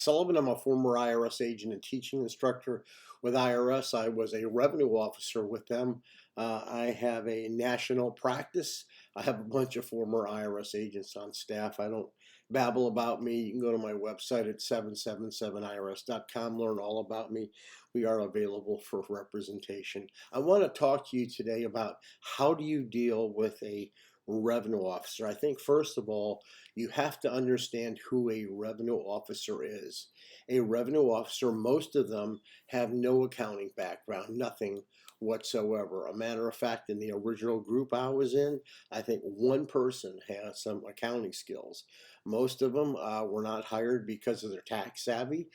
Sullivan. I'm a former IRS agent and teaching instructor with IRS. I was a revenue officer with them. I have a national practice. I have a bunch of former IRS agents on staff. I don't babble about me. You can go to my website at 777irs.com, learn all about me. We are available for representation. I want to talk to you today about how do you deal with a revenue officer. I think first of all, you have to understand who a revenue officer is. A revenue officer, most of them have no accounting background, nothing whatsoever. A matter of fact, in the original group I was in, I think one person had some accounting skills. Most of them were not hired because of their tax savvy.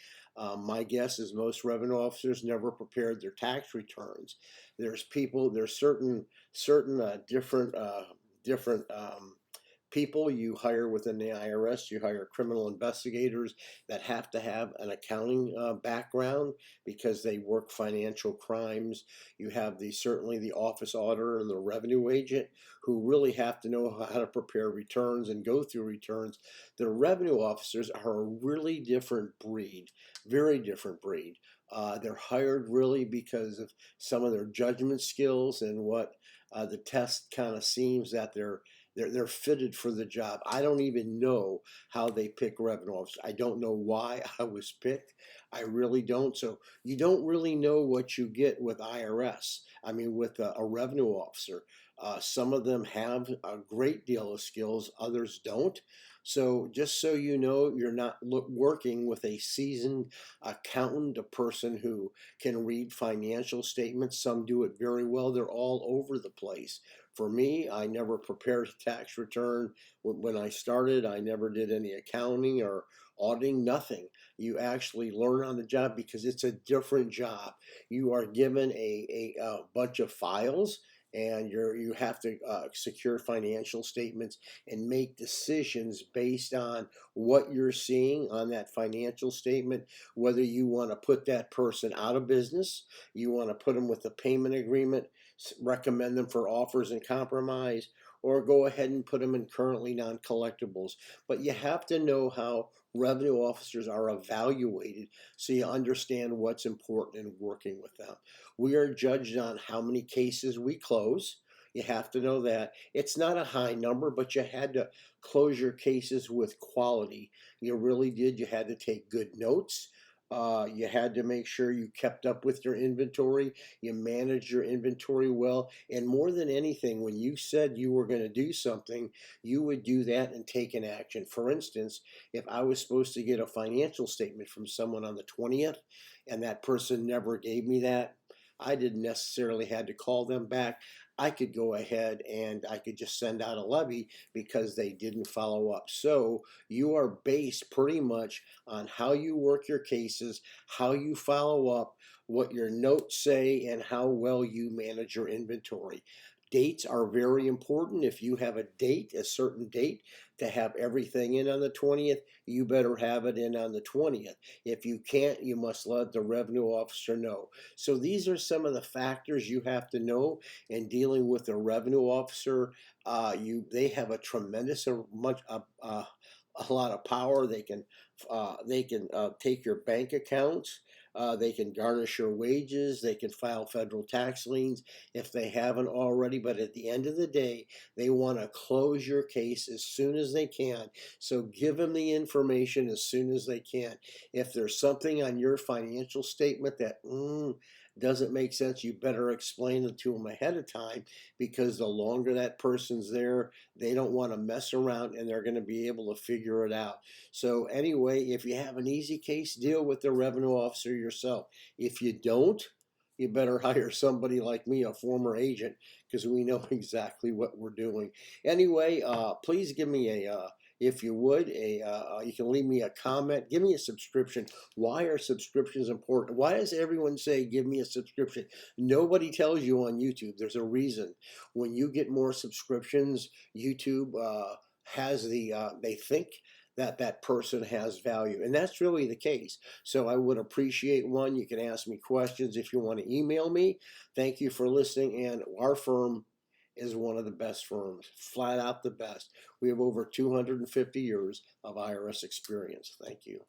My guess is most revenue officers never prepared their tax returns. There's certain different people you hire within the IRS. You hire criminal investigators that have to have an accounting background because they work financial crimes. You have certainly the office auditor and the revenue agent who really have to know how to prepare returns and go through returns. The revenue officers are a really different breed, very different breed. They're hired really because of some of their judgment skills and what the test kind of seems that they're fitted for the job. I don't even know how they pick revenue officers. I don't know why I was picked. I really don't. So you don't really know what you get with IRS. I mean, with a revenue officer. Some of them have a great deal of skills, others don't. So just so you know, you're not working with a seasoned accountant, a person who can read financial statements. Some do it very well. They're all over the place. For me, I never prepared a tax return. When I started, I never did any accounting or auditing, nothing. You actually learn on the job because it's a different job. You are given a bunch of files and you have to secure financial statements and make decisions based on what you're seeing on that financial statement, whether you want to put that person out of business, you want to put them with a payment agreement, recommend them for offers and compromise, or go ahead and put them in currently non-collectibles. But you have to know how revenue officers are evaluated so you understand what's important in working with them. We are judged on how many cases we close. You have to know that. It's not a high number, but you had to close your cases with quality. You really did. You had to take good notes. You had to make sure you kept up with your inventory, you managed your inventory well, and more than anything, when you said you were going to do something, you would do that and take an action. For instance, if I was supposed to get a financial statement from someone on the 20th and that person never gave me that, I didn't necessarily had to call them back. I could go ahead and I could just send out a levy because they didn't follow up. So you are based pretty much on how you work your cases, how you follow up, what your notes say, and how well you manage your inventory. Dates are very important. If you have a date, a certain date, to have everything in on the 20th, you better have it in on the 20th. If you can't, you must let the revenue officer know. So these are some of the factors you have to know in dealing with a revenue officer. They have a tremendous a lot of power. They can take your bank accounts. They can garnish your wages. They can file federal tax liens if they haven't already. But at the end of the day, they want to close your case as soon as they can. So give them the information as soon as they can. If there's something on your financial statement that doesn't make sense, you better explain it to them ahead of time, because the longer that person's there, they don't want to mess around and they're going to be able to figure it out. So anyway, if you have an easy case, deal with the revenue officer yourself. If you don't, you better hire somebody like me, a former agent, because we know exactly what we're doing. Anyway, please give me if you would, you can leave me a comment. Give me a subscription. Why are subscriptions important? Why does everyone say, give me a subscription? Nobody tells you on YouTube. There's a reason. When you get more subscriptions, YouTube they think that person has value. And that's really the case. So I would appreciate one. You can ask me questions if you want to email me. Thank you for listening. And our firm is one of the best firms, flat out the best. We have over 250 years of IRS experience. Thank you.